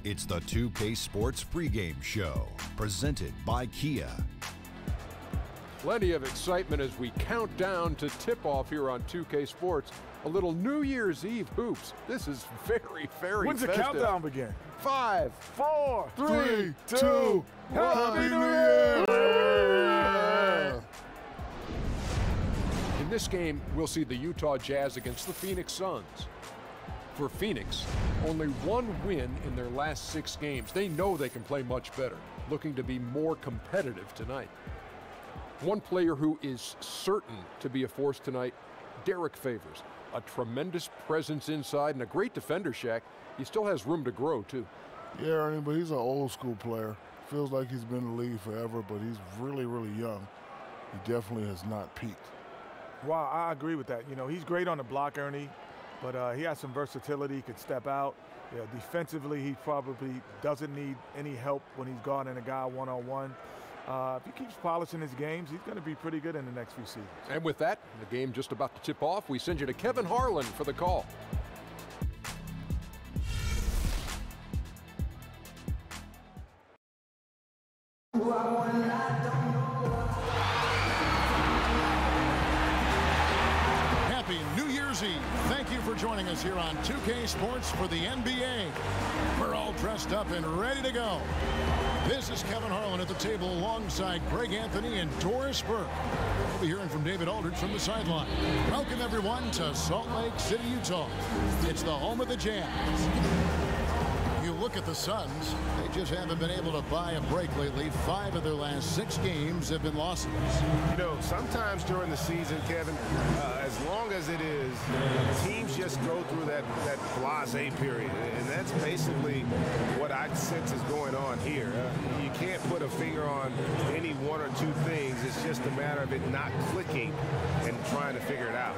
It's the 2K Sports pregame show, presented by Kia. Plenty of excitement as we count down to tip-off here on 2K Sports. A little New Year's Eve hoops. This is very, very When's festive. the countdown begin? 5, 4, 3, 2, Happy New Year! In this game, we'll see the Utah Jazz against the Phoenix Suns. For Phoenix, only one win in their last 6 games. They know they can play much better, looking to be more competitive tonight. One player who is certain to be a force tonight, Derek Favors. A tremendous presence inside and a great defender, Shaq. He still has room to grow, too. Yeah, Ernie, but he's an old school player. Feels like he's been in the league forever, but he's really, really young. He definitely has not peaked. Wow, I agree with that. You know, he's great on the block, Ernie, but he has some versatility. He could step out. Yeah, defensively, he probably doesn't need any help when he's guarding a guy one-on-one. If he keeps polishing his games, he's going to be pretty good in the next few seasons. And with that, the game just about to tip off, we send you to Kevin Harlan for the call. Happy New Year's Eve. Thank you for joining us here on 2K Sports for the NBA. We're all dressed up and ready to go. This is Kevin Harlan at the table alongside Greg Anthony and Doris Burke. We'll be hearing from David Aldridge from the sideline. Welcome, everyone, to Salt Lake City, Utah. It's the home of the Jazz. You look at the Suns, they just haven't been able to buy a break lately. 5 of their last 6 games have been losses. You know, sometimes during the season, Kevin, as long as it is, teams just go through that blase period. And that's basically what I sense is going on here. You can't put a finger on any one or two things. It's just a matter of it not clicking and trying to figure it out.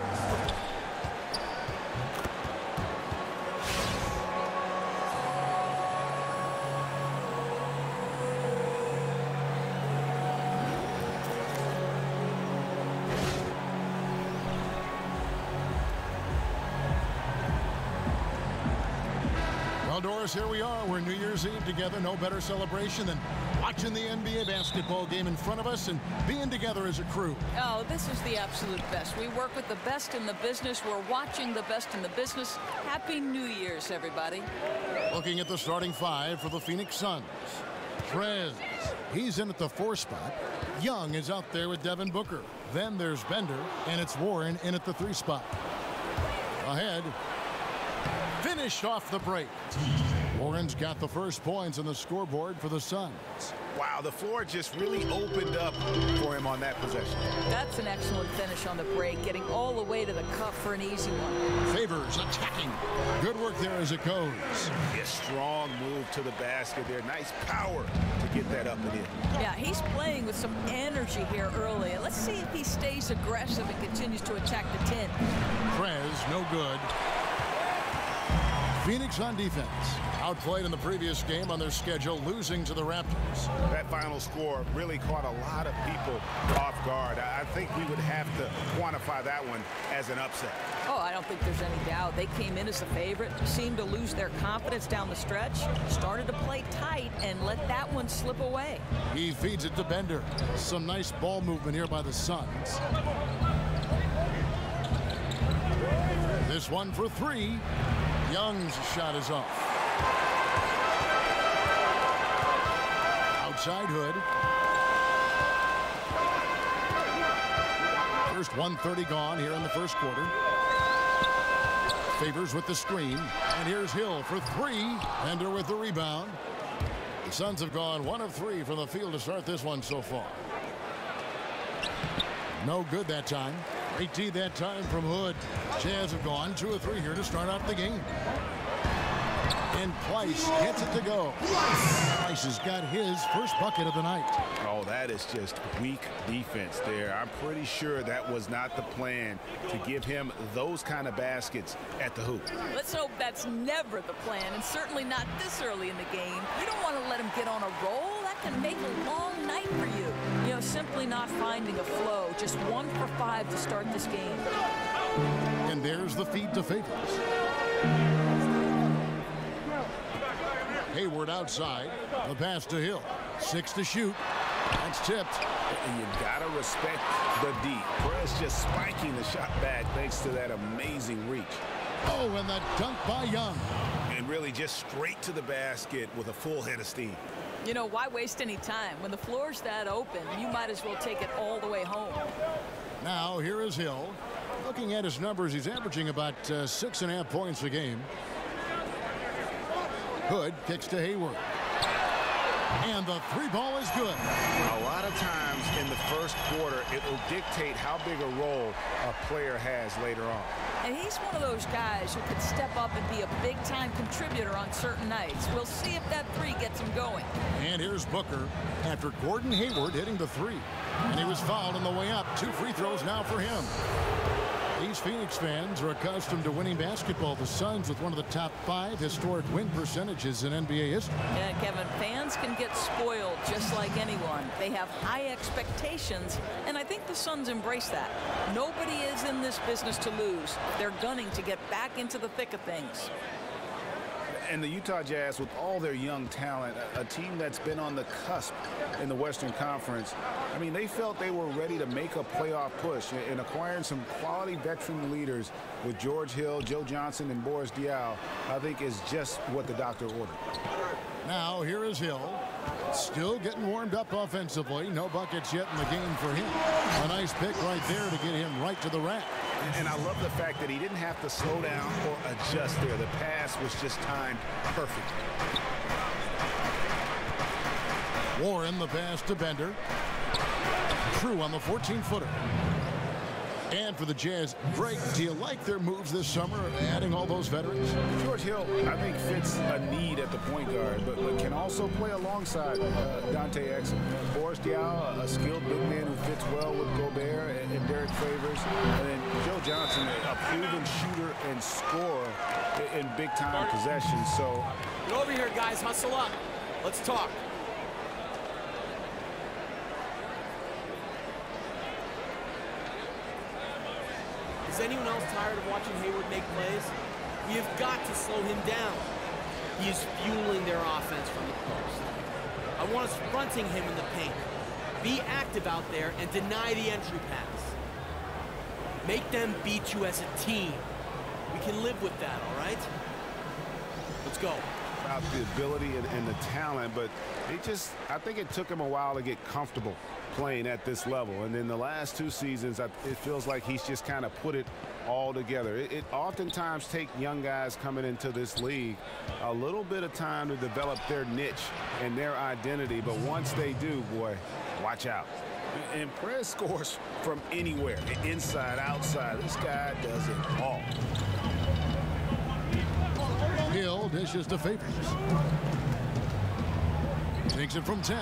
Doris, here we are. We're New Year's Eve together. No better celebration than watching the NBA basketball game in front of us and being together as a crew. Oh, this is the absolute best. We work with the best in the business. We're watching the best in the business. Happy New Year's, everybody. Looking at the starting 5 for the Phoenix Suns. Trez, he's in at the 4 spot. Young is out there with Devin Booker. Then there's Bender, and it's Warren in at the 3 spot. Ahead. Finished off the break. Warren's got the first points on the scoreboard for the Suns. Wow, the floor just really opened up for him on that possession. That's an excellent finish on the break, getting all the way to the cup for an easy one. Favors attacking. Good work there as it goes. A strong move to the basket there. Nice power to get that up and in. Yeah, he's playing with some energy here early. And let's see if he stays aggressive and continues to attack the 10. Trez, no good. Phoenix on defense. Outplayed in the previous game on their schedule, losing to the Raptors. That final score really caught a lot of people off guard. I think we would have to quantify that one as an upset. Oh, I don't think there's any doubt. They came in as the favorite, seemed to lose their confidence down the stretch, started to play tight, and let that one slip away. He feeds it to Bender. Some nice ball movement here by the Suns. This one for 3. Young's shot is off. Outside Hood. First 1:30 gone here in the first quarter. Favors with the screen. And here's Hill for 3. Bender with the rebound. The Suns have gone 1 of 3 from the field to start this one so far. No good that time. Great D that time from Hood. Jazz have gone 2 of 3 here to start out the game. And Price gets it to go. Price has got his first bucket of the night. Oh, that is just weak defense there. I'm pretty sure that was not the plan to give him those kind of baskets at the hoop. Let's hope that's never the plan, and certainly not this early in the game. You don't want to let him get on a roll. That can make a long night for you. You know, simply not finding a flow. Just 1 for 5 to start this game. And there's the feed to Favors. Hayward outside. The pass to Hill. 6 to shoot. That's tipped. And you gotta respect the D. Perez just spiking the shot back thanks to that amazing reach. Oh, and the dunk by Young. And really just straight to the basket with a full head of steam. You know, why waste any time? When the floor's that open, you might as well take it all the way home. Now here is Hill. Looking at his numbers, he's averaging about 6.5 points a game. Hood kicks to Hayward. And the 3 ball is good. A lot of times in the first quarter, it will dictate how big a role a player has later on. And he's one of those guys who could step up and be a big-time contributor on certain nights. We'll see if that 3 gets him going. And here's Booker after Gordon Hayward hitting the 3. And he was fouled on the way up. 2 free throws now for him. These Phoenix fans are accustomed to winning basketball. The Suns with one of the top 5 historic win percentages in NBA history. Yeah, Kevin, fans can get spoiled just like anyone. They have high expectations, and I think the Suns embrace that. Nobody is in this business to lose. They're gunning to get back into the thick of things. And the Utah Jazz, with all their young talent, a team that's been on the cusp in the Western Conference, I mean, they felt they were ready to make a playoff push, and acquiring some quality veteran leaders with George Hill, Joe Johnson, and Boris Diaw, I think is just what the doctor ordered. Now here is Hill. Still getting warmed up offensively. No buckets yet in the game for him. A nice pick right there to get him right to the rack. And I love the fact that he didn't have to slow down or adjust there. The pass was just timed perfectly. Warren the pass to Bender. True on the 14-footer. And for the Jazz, Greg, do you like their moves this summer, adding all those veterans? George Hill, I think, fits a need at the point guard, but can also play alongside Dante Exum. Boris Diaw, a skilled big man who fits well with Gobert and Derek Favors. And then Joe Johnson, a proven shooter and scorer in big-time possessions. So, get over here, guys. Hustle up. Let's talk. Is anyone else tired of watching Hayward make plays? We have got to slow him down. He is fueling their offense from the post. I want us fronting him in the paint. Be active out there and deny the entry pass. Make them beat you as a team. We can live with that, all right? Let's go. About the ability and the talent, but I think it took him a while to get comfortable playing at this level. And in the last 2 seasons, it feels like he's just kind of put it all together. It oftentimes takes young guys coming into this league a little bit of time to develop their niche and their identity, but once they do, boy, watch out. And Perez scores from anywhere, inside, outside. This guy does it all. Hill dishes to Favors. Takes it from 10.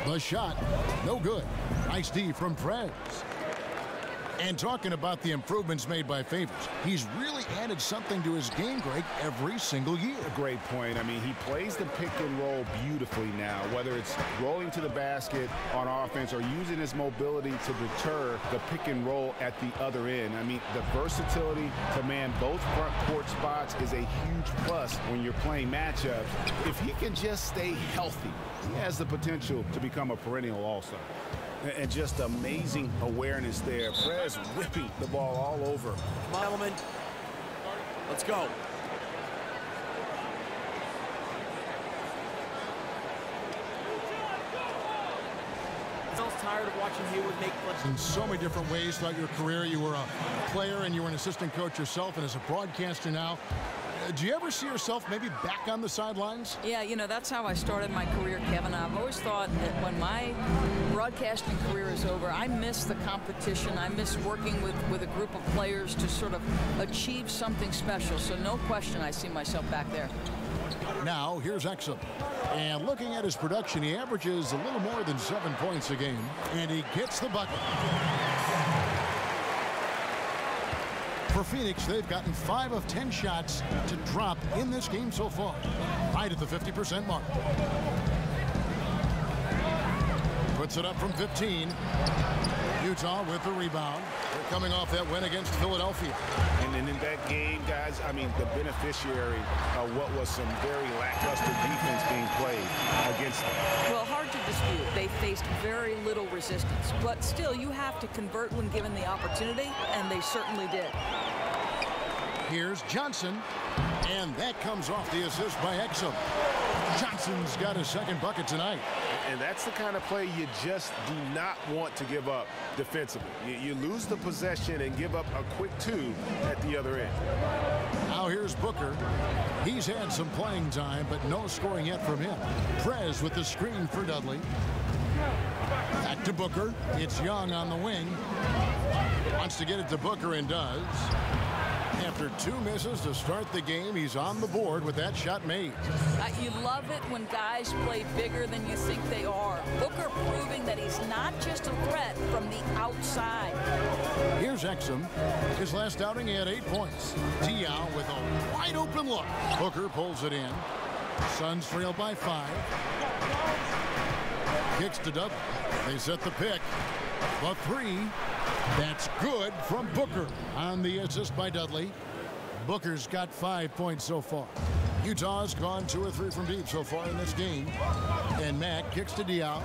The shot, no good. Nice D from Perez. And talking about the improvements made by Favors, he's really added something to his game, Greg, every single year. A great point. I mean, he plays the pick and roll beautifully now, whether it's rolling to the basket on offense or using his mobility to deter the pick and roll at the other end. I mean, the versatility to man both front court spots is a huge plus when you're playing matchups. If he can just stay healthy, he has the potential to become a perennial all-star. And just amazing awareness there. Perez whipping the ball all over. Come on, Element. Let's go. Tired of watching Hayward make plays. In so many different ways throughout your career. You were a player and you were an assistant coach yourself, and as a broadcaster now. Do you ever see yourself maybe back on the sidelines? Yeah, you know, that's how I started my career, Kevin. I've always thought that when my broadcasting career is over, I miss the competition. I miss working with a group of players to sort of achieve something special. So no question I see myself back there. Now, here's Exum. And looking at his production, he averages a little more than 7 points a game. And he gets the bucket. For Phoenix, they've gotten 5 of 10 shots to drop in this game so far. Right at the 50% mark. Puts it up from 15. Utah with the rebound. They're coming off that win against Philadelphia. And in that game, guys, I mean, the beneficiary of what was some very lackluster defense being played against them. Well, hard to dispute. They faced very little resistance. But still, you have to convert when given the opportunity, and they certainly did. Here's Johnson, and that comes off the assist by Exum. Johnson's got his second bucket tonight. And that's the kind of play you just do not want to give up defensively. You lose the possession and give up a quick two at the other end. Now here's Booker. He's had some playing time, but no scoring yet from him. Prez with the screen for Dudley. Back to Booker. It's Young on the wing. Wants to get it to Booker and does. After two misses to start the game, he's on the board with that shot made. You love it when guys play bigger than you think they are. Booker proving that he's not just a threat from the outside. Here's Exum. His last outing, he had 8 points. Diaw with a wide open look. Booker pulls it in. Suns trail by 5. Kicks to Dudley. They set the pick. The three. That's good from Booker on the assist by Dudley. Booker's got 5 points so far. Utah's gone 2 or 3 from deep so far in this game. And Mack kicks to Diaw.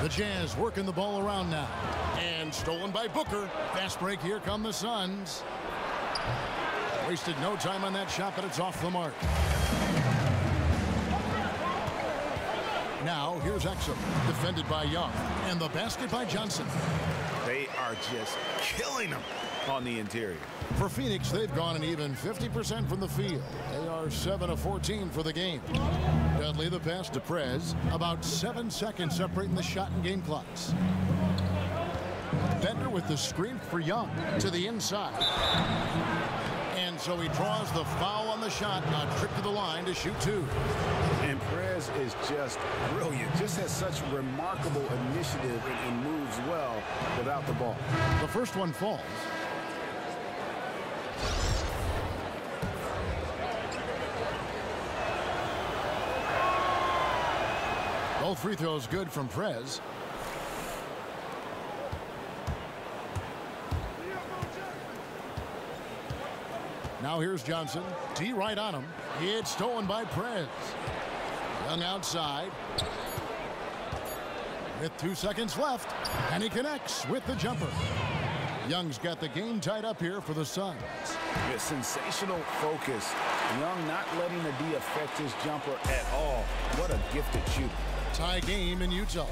The Jazz working the ball around now. And stolen by Booker. Fast break. Here come the Suns. Wasted no time on that shot, but it's off the mark. Now, here's Exum, defended by Young, and the basket by Johnson. They are just killing them on the interior. For Phoenix, they've gone an even 50% from the field. They are 7 of 14 for the game. Dudley the pass to Prez. About 7 seconds separating the shot and game clocks. Bender with the screen for Young to the inside. And so he draws the foul on the shot. A trip to the line to shoot 2. And Prez is just brilliant. Just has such remarkable initiative and moves well without the ball. The first one falls. Both free throws good from Prez. Now here's Johnson. T right on him. It's stolen by Prez. Young outside. With 2 seconds left. And he connects with the jumper. Young's got the game tied up here for the Suns. With sensational focus. Young not letting the D affect his jumper at all. What a gifted shooter. Tie game in Utah.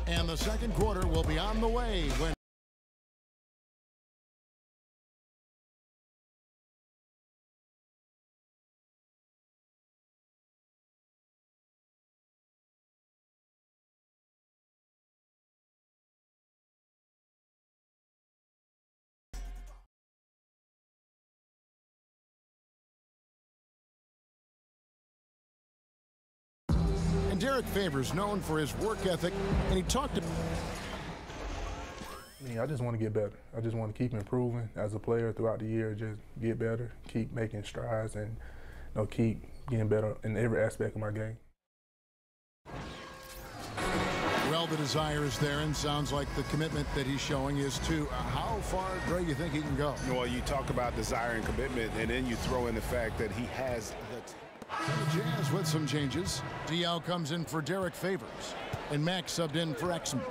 And the second quarter will be on the way when Derek Favors known for his work ethic, and he talked to I just want to get better. I just want to keep improving as a player throughout the year, just get better, keep making strides, and keep getting better in every aspect of my game. Well, the desire is there, and sounds like the commitment that he's showing is to how far, Greg, you think he can go? Well, you talk about desire and commitment, and then you throw in the fact that he has the The Jazz with some changes. Diaw comes in for Derek Favors, and Max subbed in for Exum.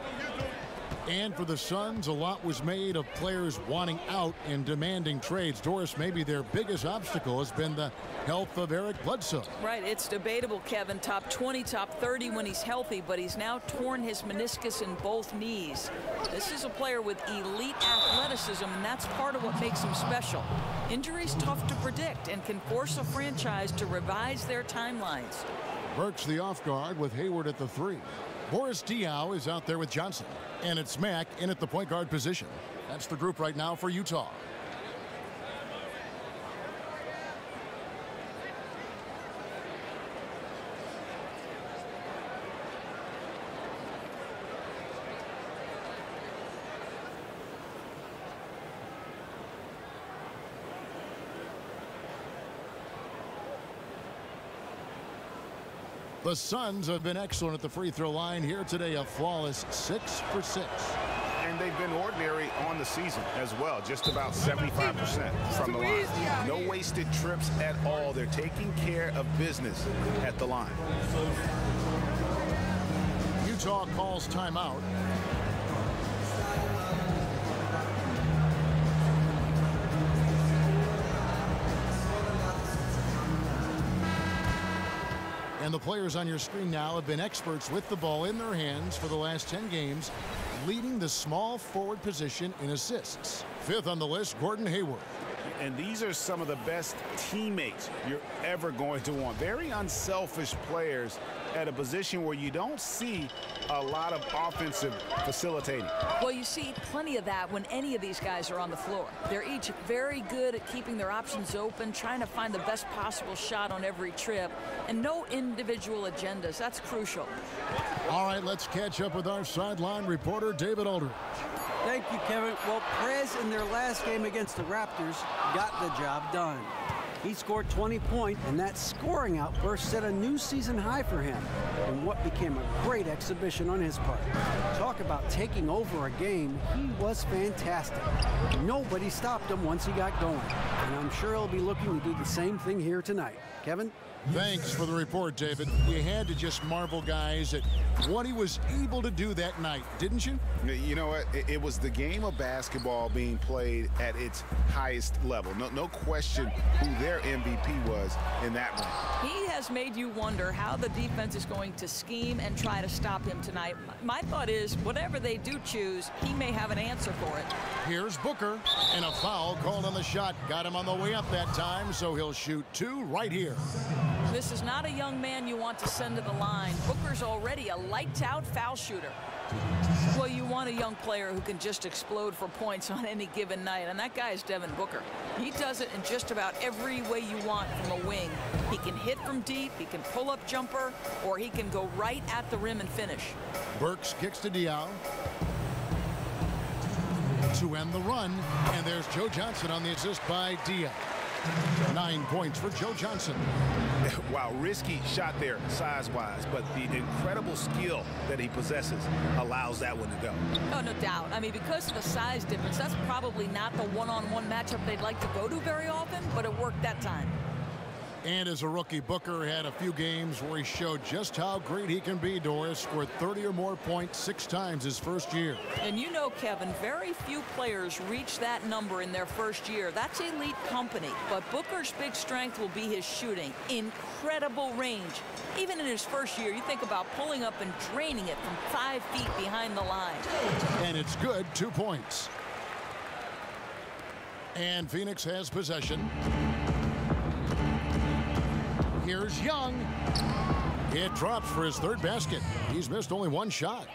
And for the Suns, a lot was made of players wanting out and demanding trades. Doris, maybe their biggest obstacle has been the health of Eric Bledsoe. Right, it's debatable, Kevin. Top 20, top 30 when he's healthy, but he's now torn his meniscus in both knees. This is a player with elite athleticism, and that's part of what makes him special. Injuries tough to predict and can force a franchise to revise their timelines. Burks the off guard with Hayward at the 3. Boris Diaw is out there with Johnson. And it's Mack in at the point guard position. That's the group right now for Utah. The Suns have been excellent at the free throw line here today, a flawless 6 for 6. And they've been ordinary on the season as well, just about 75% from the line. No wasted trips at all. They're taking care of business at the line. Utah calls timeout. And the players on your screen now have been experts with the ball in their hands for the last 10 games, leading the small forward position in assists. 5th on the list, Gordon Hayward. And these are some of the best teammates you're ever going to want. Very unselfish players at a position where you don't see a lot of offensive facilitating. Well, you see plenty of that when any of these guys are on the floor. They're each very good at keeping their options open, trying to find the best possible shot on every trip, and no individual agendas. That's crucial. All right, let's catch up with our sideline reporter, David Aldridge. Thank you, Kevin. Well, Perez in their last game against the Raptors got the job done. He scored 20 points, and that scoring outburst set a new season high for him in what became a great exhibition on his part. Talk about taking over a game. He was fantastic. Nobody stopped him once he got going, and I'm sure he'll be looking to do the same thing here tonight. Kevin? Thanks for the report, David. You had to just marvel, guys, at what he was able to do that night, didn't you? You know what? It was the game of basketball being played at its highest level. No question who their MVP was in that one. He has made you wonder how the defense is going to scheme and try to stop him tonight. My thought is, whatever they do choose, he may have an answer for it. Here's Booker, and a foul called on the shot. Got him on the way up that time, so he'll shoot 2 right here. This is not a young man you want to send to the line. Booker's already a lights-out foul shooter. Well, you want a young player who can just explode for points on any given night, and that guy is Devin Booker. He does it in just about every way you want from a wing. He can hit from deep, he can pull up jumper, or he can go right at the rim and finish. Burks kicks to Diaw to end the run, and there's Joe Johnson on the assist by Diaw. 9 points for Joe Johnson. Wow, risky shot there size-wise, but the incredible skill that he possesses allows that one to go. Oh, no doubt. I mean, because of the size difference, that's probably not the one-on-one matchup they'd like to go to very often, but it worked that time. And as a rookie, Booker had a few games where he showed just how great he can be, Doris. Scored 30 or more points 6 times his first year. And you know, Kevin, very few players reach that number in their first year. That's elite company. But Booker's big strength will be his shooting. Incredible range. Even in his first year, you think about pulling up and draining it from 5 feet behind the line. And it's good, 2 points. And Phoenix has possession. Here's Young. It drops for his 3rd basket. He's missed only 1 shot.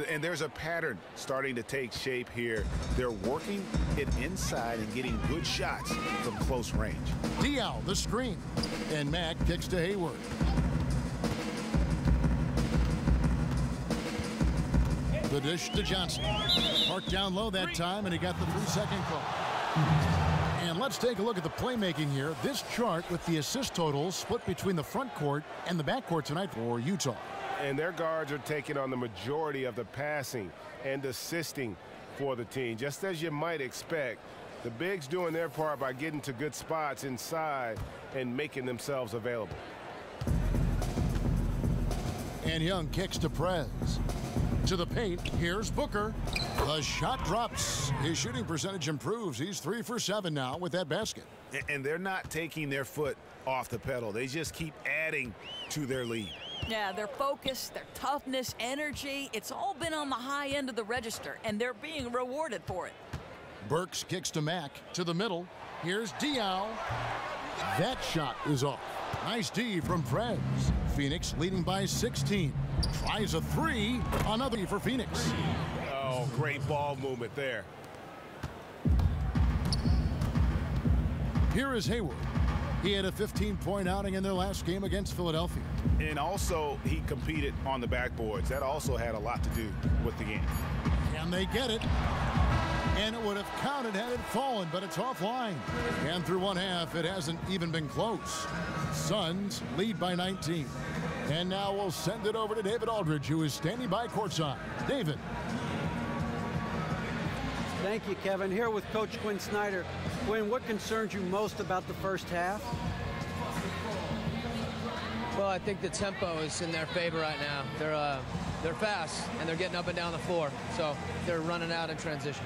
And there's a pattern starting to take shape here. They're working it inside and getting good shots from close range. Diaw, the screen. And Mack kicks to Hayward. The dish to Johnson. Marked down low that time, and he got the 3-second call. And let's take a look at the playmaking here. This chart with the assist totals split between the front court and the back court tonight for Utah. And their guards are taking on the majority of the passing and assisting for the team. Just as you might expect, the bigs doing their part by getting to good spots inside and making themselves available. And Young kicks to Prez. To the paint, here's Booker. The shot drops. His shooting percentage improves. He's 3 for 7 now with that basket. And they're not taking their foot off the pedal. They just keep adding to their lead. Yeah, their focus, their toughness, energy, it's all been on the high end of the register, and they're being rewarded for it. Burks kicks to Mack. To the middle. Here's Diaw. That shot is off. Nice D from Prez. Phoenix leading by 16. Tries a 3. Another for Phoenix. Oh, great ball movement there. Here is Hayward. He had a 15-point outing in their last game against Philadelphia. And also, he competed on the backboards. That also had a lot to do with the game. Can they get it? And it would have counted had it fallen, but it's offline. And through 1 half, it hasn't even been close. Suns lead by 19. And now we'll send it over to David Aldridge, who is standing by courtside. David. Thank you, Kevin. Here with Coach Quinn Snyder. Quinn, what concerns you most about the first half? Well, I think the tempo is in their favor right now. They're fast, and they're getting up and down the floor, so they're running out in transition.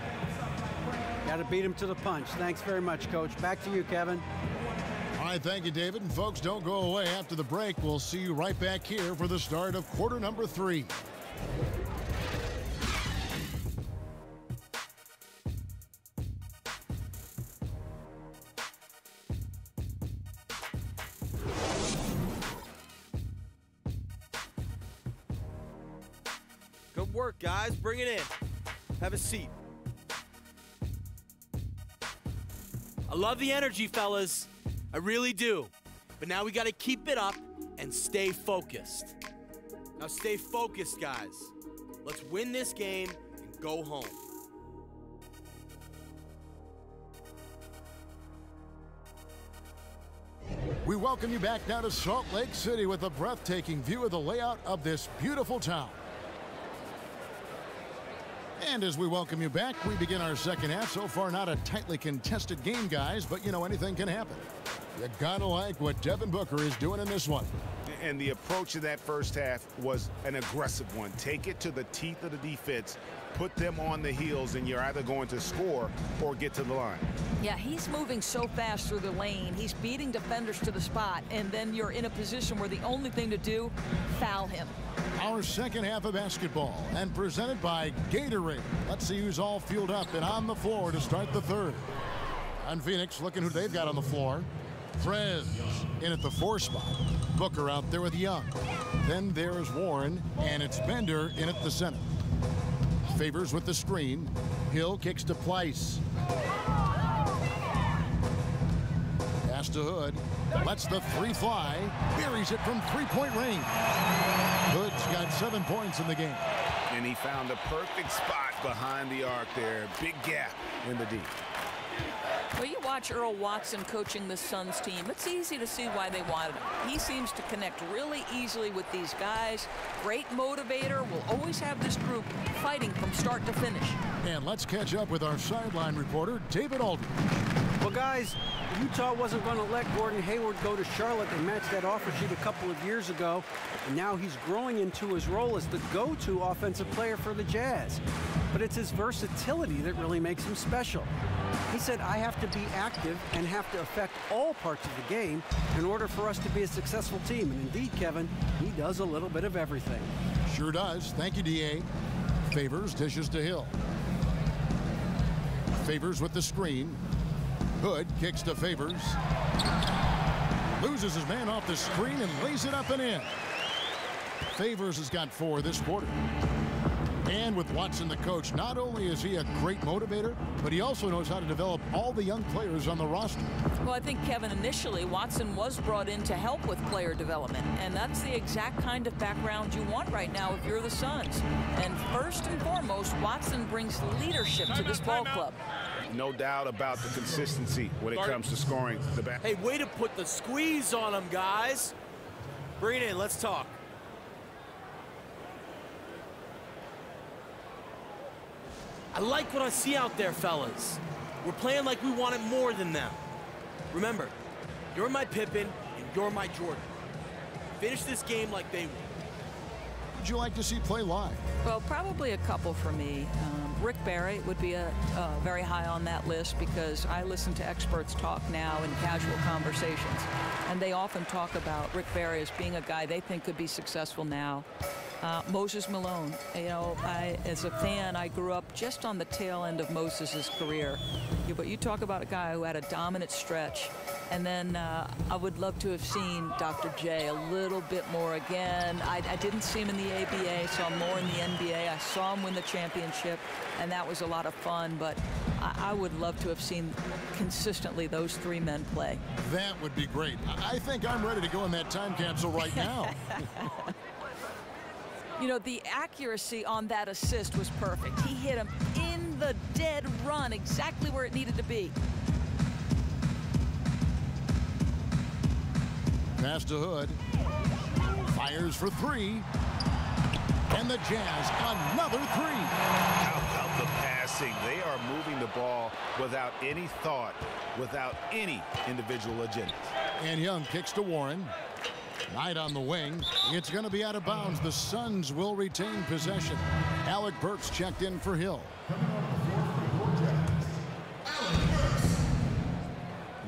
Got to beat them to the punch. Thanks very much, Coach. Back to you, Kevin. All right, thank you, David. And folks, don't go away. After the break, we'll see you right back here for the start of quarter number 3. Good work, guys. Bring it in. Have a seat. I love the energy, fellas. I really do. But now we got to keep it up and stay focused. Now stay focused, guys. Let's win this game and go home. We welcome you back now to Salt Lake City with a breathtaking view of the layout of this beautiful town. And as we welcome you back, we begin our second half. So far, not a tightly contested game, guys, but, you know, anything can happen. You gotta like what Devin Booker is doing in this one. And the approach of that first half was an aggressive one. Take it to the teeth of the defense, put them on the heels, and you're either going to score or get to the line. Yeah, he's moving so fast through the lane. He's beating defenders to the spot, and then you're in a position where the only thing to do, foul him. Our second half of basketball, and presented by Gatorade. Let's see who's all fueled up and on the floor to start the third. On Pheonix, looking who they've got on the floor. Prez in at the 4 spot. Booker out there with Young. Then there's Warren, and it's Bender in at the center. Favors with the screen. Hill kicks to Pleiss. Pass to Hood. Lets the 3 fly. Buries it from 3-point range. Hood's got 7 points in the game. And he found a perfect spot behind the arc there. Big gap in the D. Well, you watch Earl Watson coaching the Suns team. It's easy to see why they wanted him. He seems to connect really easily with these guys. Great motivator. Will always have this group fighting from start to finish. And let's catch up with our sideline reporter, David Aldridge. Well, guys, Utah wasn't going to let Gordon Hayward go to Charlotte. They matched that offer sheet a couple of years ago, and now he's growing into his role as the go-to offensive player for the Jazz. But it's his versatility that really makes him special. He said, I have to be active and have to affect all parts of the game in order for us to be a successful team. And indeed, Kevin, he does a little bit of everything. Sure does. Thank you, D.A. Favors dishes to Hill. Favors with the screen. Hood kicks to Favors. Loses his man off the screen and lays it up and in. Favors has got 4 this quarter. And with Watson the coach, not only is he a great motivator, but he also knows how to develop all the young players on the roster. Well, I think, Kevin, initially Watson was brought in to help with player development, and that's the exact kind of background you want right now if you're the Suns. And first and foremost, Watson brings leadership to this ball club. No doubt about the consistency when it comes to scoring the back. Hey, way to put the squeeze on them, guys. Bring it in. Let's talk. I like what I see out there, fellas. We're playing like we wanted more than them. Remember, you're my Pippen and you're my Jordan. Finish this game like they would. Would you like to see play live? Well, probably a couple for me. Rick Barry would be very high on that list because I listen to experts talk now in casual conversations, and they often talk about Rick Barry as being a guy they think could be successful now. Moses Malone, you know, as a fan, I grew up just on the tail end of Moses's career. But you talk about a guy who had a dominant stretch, and then I would love to have seen Dr. J a little bit more again. I didn't see him in the ABA, saw him more in the NBA. I saw him win the championship, and that was a lot of fun. But I would love to have seen consistently those 3 men play. That would be great. I think I'm ready to go in that time capsule right now. You know, the accuracy on that assist was perfect. He hit him in the dead run, exactly where it needed to be. Pass to Hood. Fires for three. And the Jazz, another three. How about the passing? They are moving the ball without any thought, without any individual agenda. And Young kicks to Warren. Knight on the wing. It's going to be out of bounds. The Suns will retain possession. Alec Burks checked in for Hill.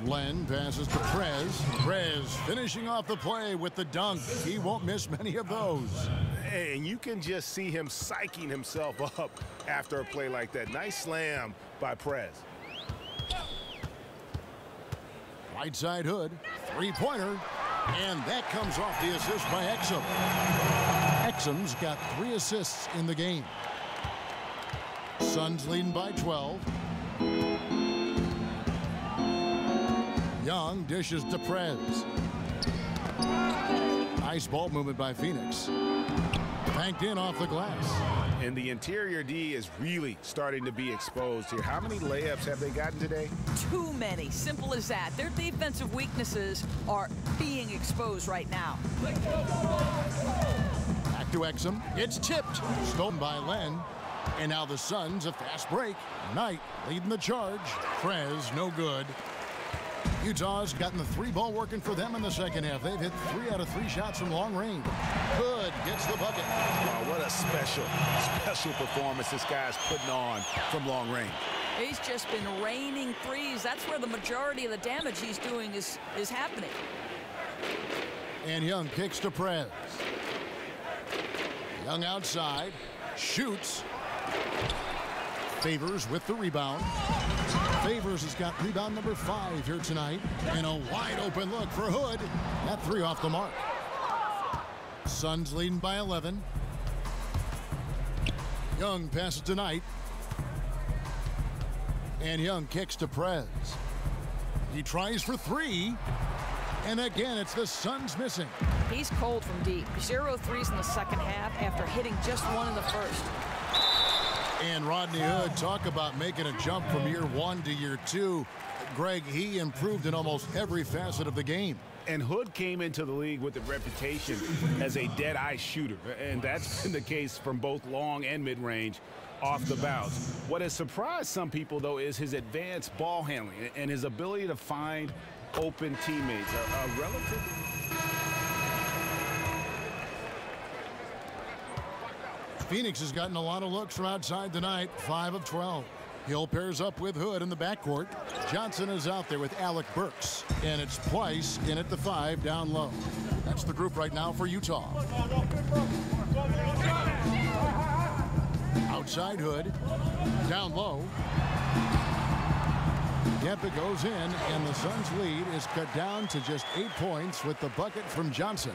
Len passes to Prez. Prez finishing off the play with the dunk. He won't miss many of those. And you can just see him psyching himself up after a play like that. Nice slam by Prez. Right side Hood. Three-pointer. And that comes off the assist by Exum. Exum's got 3 assists in the game. Suns leading by 12. Young dishes to Prez. Nice ball movement by Pheonix. Banked in off the glass. And the interior D is really starting to be exposed here. How many layups have they gotten today? Too many. Simple as that. Their defensive weaknesses are being exposed right now. Back to Exum. It's tipped. Stolen by Len. And now the Suns, a fast break. Knight leading the charge. Prez, no good. Utah's gotten the 3-ball working for them in the second half. They've hit 3 out of 3 shots from long range. Hood gets the bucket. Wow, what a special performance this guy's putting on from long range. He's just been raining threes. That's where the majority of the damage he's doing is happening. And Young kicks to Prez. Young outside. Shoots. Favors with the rebound. Favors has got rebound number 5 here tonight. And a wide open look for Hood. That 3 off the mark. Suns leading by 11. Young passes to Knight. And Young kicks to Prez. He tries for 3. And again, it's the Suns missing. He's cold from deep. 0 threes in the second half after hitting just 1 in the first. And Rodney Hood, talk about making a jump from year 1 to year 2. Greg, he improved in almost every facet of the game. And Hood came into the league with a reputation as a dead-eye shooter. And that's been the case from both long and mid-range off the bounce. What has surprised some people, though, is his advanced ball handling and his ability to find open teammates. A relative... Pheonix has gotten a lot of looks from outside tonight, 5 of 12. Hill pairs up with Hood in the backcourt. Johnson is out there with Alec Burks. And it's Pleiss in at the 5 down low. That's the group right now for Utah. Outside Hood. Down low. Yep, it goes in, and the Suns' lead is cut down to just 8 points with the bucket from Johnson.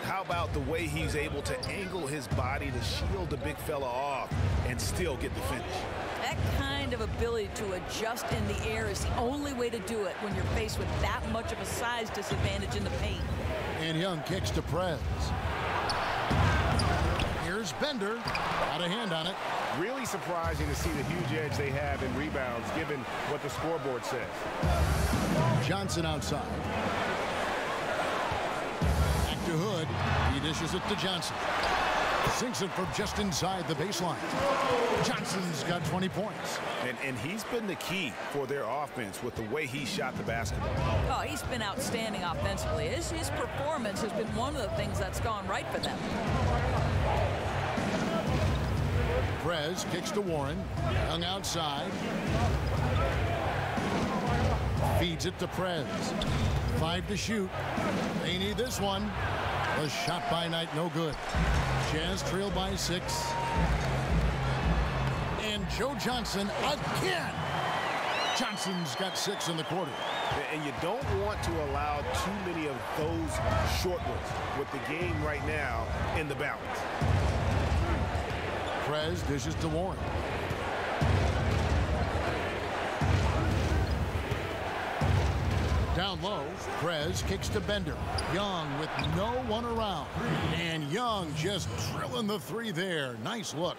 How about the way he's able to angle his body to shield the big fella off and still get the finish? That kind of ability to adjust in the air is the only way to do it when you're faced with that much of a size disadvantage in the paint. And Young kicks to Prez. Here's Bender. Got a hand on it. Really surprising to see the huge edge they have in rebounds, given what the scoreboard says. Johnson outside. Back to Hood. He dishes it to Johnson. Sinks it from just inside the baseline. Johnson's got 20 points. And he's been the key for their offense with the way he shot the basketball. Oh, he's been outstanding offensively. His performance has been one of the things that's gone right for them. Prez kicks to Warren. Young outside. Feeds it to Prez. 5 to shoot. They need this one. The shot by Knight, no good. Jazz trail by 6. And Joe Johnson again. Johnson's got 6 in the quarter. And you don't want to allow too many of those short ones with the game right now in the balance. Prez dishes to Warren. Down low, Prez kicks to Bender. Young with no one around. And Young just drilling the 3 there. Nice look.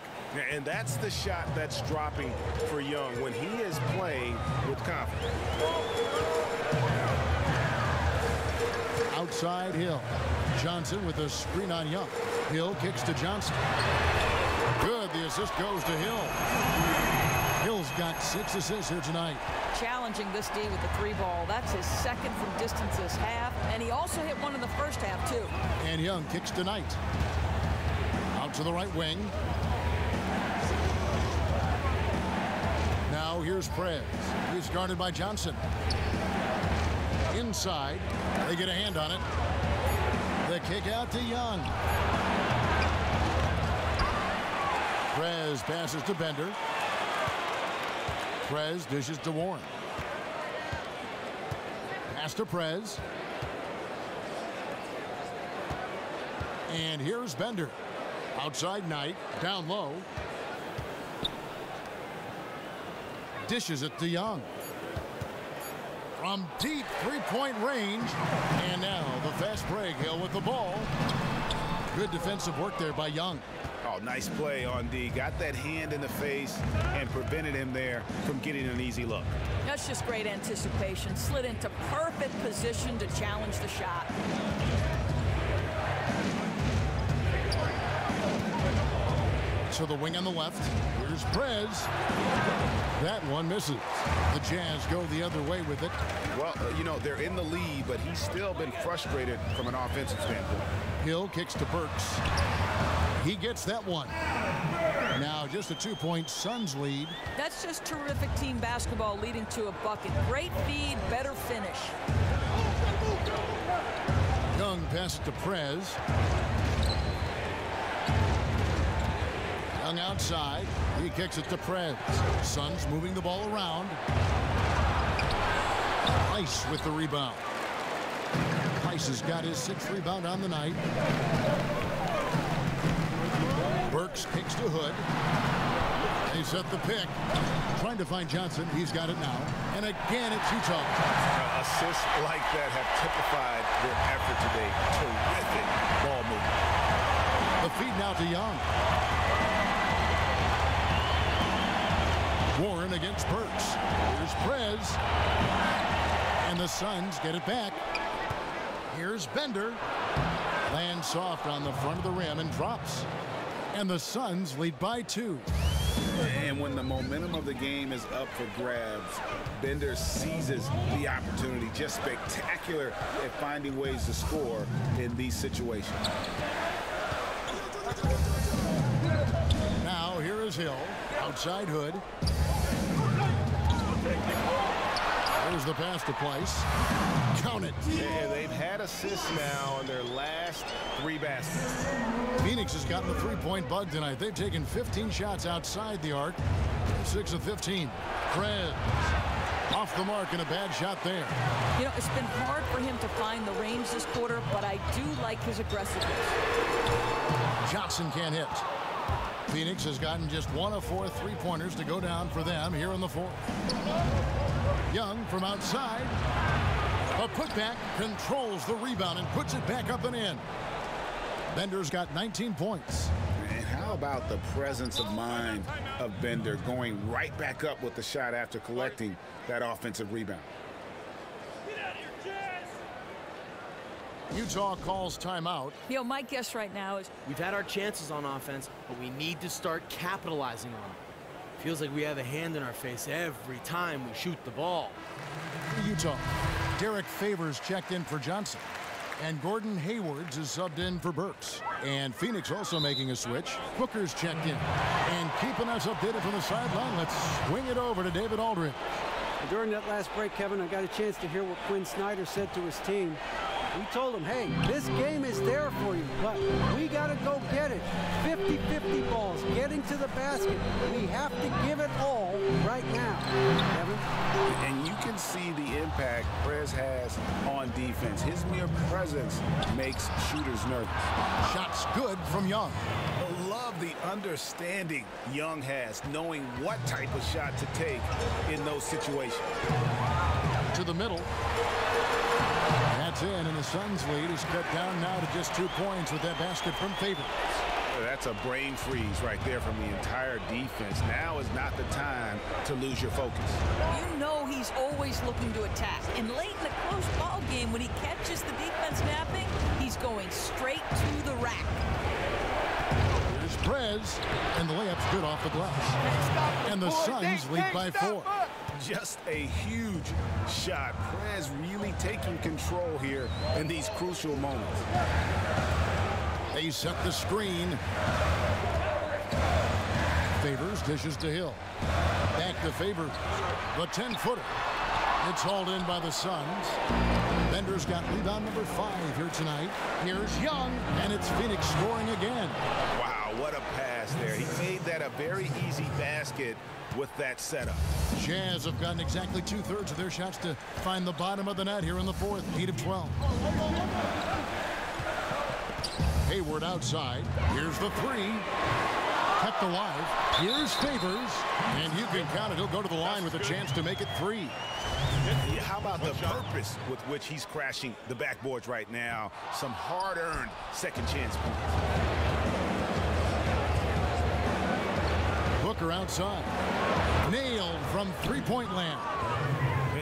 And that's the shot that's dropping for Young when he is playing with confidence. Outside Hill. Johnson with a screen on Young. Hill kicks to Johnson. Good. The assist goes to Hill. Hill's got 6 assists here tonight. Challenging this D with the 3-ball. That's his second from distance this half. And he also hit one in the first half, too. And Young kicks to Knight. Out to the right wing. Now here's Prez. He's guarded by Johnson. Inside. They get a hand on it. The kick out to Young. Prez passes to Bender. Prez dishes to Warren. Pass to Prez. And here's Bender. Outside Knight. Down low. Dishes it to Young. From deep three-point range. And now the fast break. Hill with the ball. Good defensive work there by Young. Oh, nice play on D. Got that hand in the face and prevented him there from getting an easy look. That's just great anticipation. Slid into perfect position to challenge the shot. To the wing on the left. Here's Prez. That one misses. The Jazz go the other way with it. Well, you know, they're in the lead, but he's still been frustrated from an offensive standpoint. Hill kicks to Burks. He gets that one. Now just a 2-point Suns lead. That's just terrific team basketball leading to a bucket. Great feed, better finish. Young passes to Prez. Young outside. He kicks it to Prez. Suns moving the ball around. Ice with the rebound. Price has got his 6th rebound on the night. Burks kicks to Hood. They set the pick. Trying to find Johnson. He's got it now. And again, it's Utah. Assists like that have typified their effort today. Terrific ball movement. The feed now to Young. Warren against Burks. Here's Prez. And the Suns get it back. Here's Bender. Lands soft on the front of the rim and drops. And the Suns lead by 2. And when the momentum of the game is up for grabs, Bender seizes the opportunity. Just spectacular at finding ways to score in these situations. Now here is Hill. Outside Hood. There's the pass to Place. Count it. Yeah, they've had assists now on their last 3 baskets. Pheonix has gotten the 3-point bug tonight. They've taken 15 shots outside the arc. 6 of 15. Prez off the mark and a bad shot there. You know, it's been hard for him to find the range this quarter, but I do like his aggressiveness. Johnson can't hit. Pheonix has gotten just 1 of 4 3-pointers to go down for them here in the 4th. Young from outside. A putback, controls the rebound and puts it back up and in. Bender's got 19 points. And how about the presence of mind of Bender going right back up with the shot after collecting that offensive rebound? Utah calls timeout. You know, my guess right now is we've had our chances on offense, but we need to start capitalizing on them. Feels like we have a hand in our face every time we shoot the ball. Utah. Derek Favors checked in for Johnson. And Gordon Haywards is subbed in for Burks. And Pheonix also making a switch. Booker's checked in. And keeping us updated from the sideline, let's swing it over to David Aldridge. During that last break, Kevin, I got a chance to hear what Quinn Snyder said to his team. We told him, hey, this game is there for you, but we got to go get it. 50-50 balls, getting to the basket. We have to give it all right now, Kevin. And you can see the impact Prez has on defense. His mere presence makes shooters nervous. Shots good from Young. I love the understanding Young has, knowing what type of shot to take in those situations. To the middle. That's in, and the Suns' lead is cut down now to just 2 points with that basket from Favors. That's a brain freeze right there from the entire defense. Now is not the time to lose your focus. You know he's always looking to attack. And late in a close ball game, when he catches the defense napping, he's going straight to the rack. Here's Prez, and the layup's good off the glass. And the Suns lead by 4. Just a huge shot. Prez really taking control here in these crucial moments. They set the screen. Favors dishes to Hill. Back to Favors. The 10-footer. It's hauled in by the Suns. Bender's got rebound number 5 here tonight. Here's Young, and it's Pheonix scoring again. Wow, what a pass there. He made that a very easy basket with that setup. Jazz have gotten exactly 2/3 of their shots to find the bottom of the net here in the 4th. 8 of 12. Hayward outside. Here's the 3. Kept alive. Here's Favors. And you can count it. He'll go to the line with a chance to make it 3. How about the purpose with which he's crashing the backboards right now? Some hard-earned second chance points. Booker outside. Nailed from three-point land.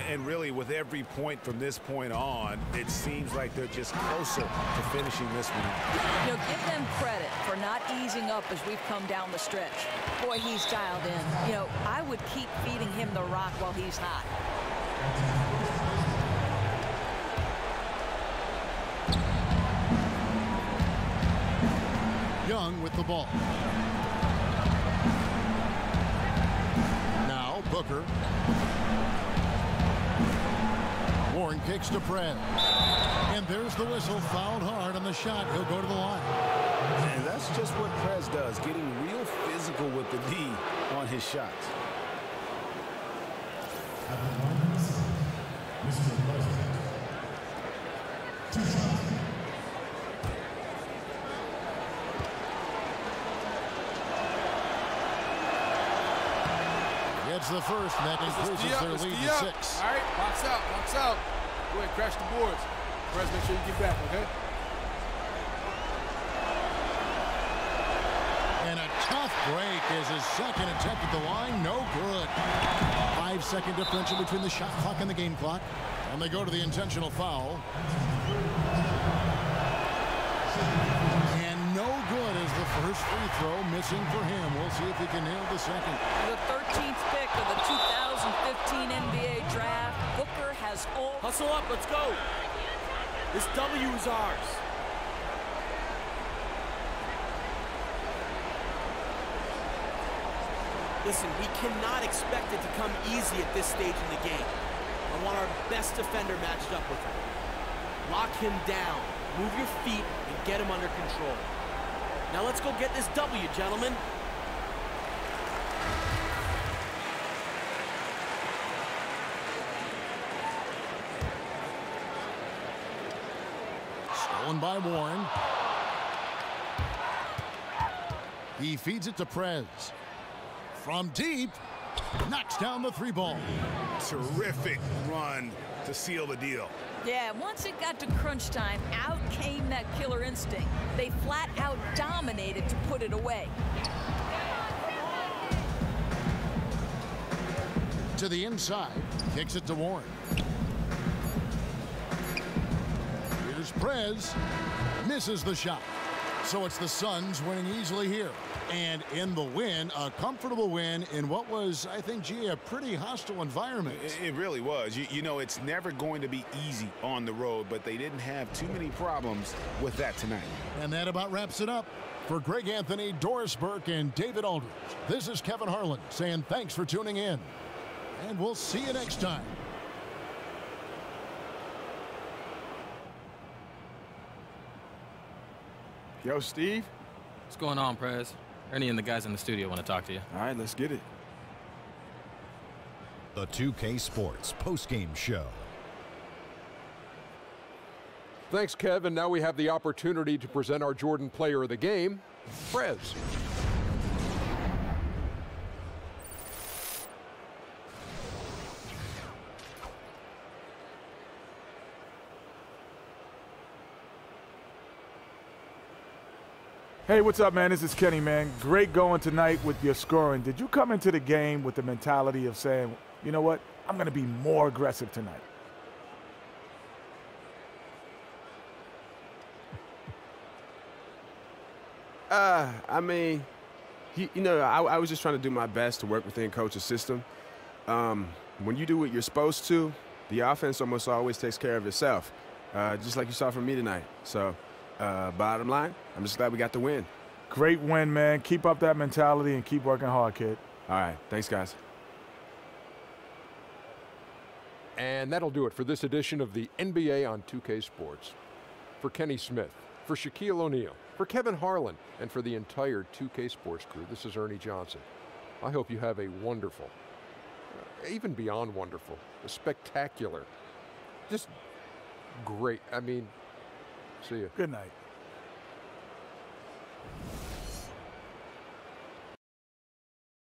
And really, with every point from this point on, it seems like they're just closer to finishing this one. You know, give them credit for not easing up as we've come down the stretch. Boy, he's dialed in. You know, I would keep feeding him the rock while he's hot. Young with the ball. Now Booker. Warren kicks to Prez. And there's the whistle. Fouled hard on the shot. He'll go to the line. And that's just what Prez does, getting real physical with the D on his shots. Gets the first, and that increases their lead to 6. All right, box out, box out. Go ahead, crash the boards. Prez, make sure you get back, okay? And a tough break is his second attempt at the line. No good. 5-second differential between the shot clock and the game clock. And they go to the intentional foul. And no good is the first free throw missing for him. We'll see if he can nail the second. The 13th pick of the 2015 NBA draft. Booker has all... Hustle up, let's go. This W is ours. Listen, we cannot expect it to come easy at this stage in the game. I want our best defender matched up with him. Lock him down, move your feet, and get him under control. Now let's go get this W, gentlemen. Stolen by Warren. He feeds it to Prez. From deep, knocks down the 3-ball. Terrific run to seal the deal. Yeah, once it got to crunch time, out came that killer instinct. They flat out dominated to put it away. To the inside, kicks it to Warren. Here's Prez, misses the shot. So it's the Suns winning easily here. And in the win, a comfortable win in what was, I think, gee, a pretty hostile environment. It really was. You know, it's never going to be easy on the road, but they didn't have too many problems with that tonight. And that about wraps it up. For Greg Anthony, Doris Burke, and David Aldridge, this is Kevin Harlan saying thanks for tuning in. And we'll see you next time. Yo, Steve. What's going on, Prez? Ernie and the guys in the studio want to talk to you. All right, let's get it. The 2K Sports postgame show. Thanks, Kevin. Now we have the opportunity to present our Jordan player of the game, Prez. Hey, what's up, man? This is Kenny, man. Great going tonight with your scoring. Did you come into the game with the mentality of saying, you know what, I'm going to be more aggressive tonight? I mean, I was just trying to do my best to work within coach's system. When you do what you're supposed to, the offense almost always takes care of itself, just like you saw from me tonight. So, bottom line, I'm just glad we got the win. Great win, man. Keep up that mentality and keep working hard, kid. All right. Thanks, guys. And that'll do it for this edition of the NBA on 2K Sports. For Kenny Smith, for Shaquille O'Neal, for Kevin Harlan, and for the entire 2K Sports crew, this is Ernie Johnson. I hope you have a wonderful, even beyond wonderful, a spectacular, just great. I mean, see you. Good night.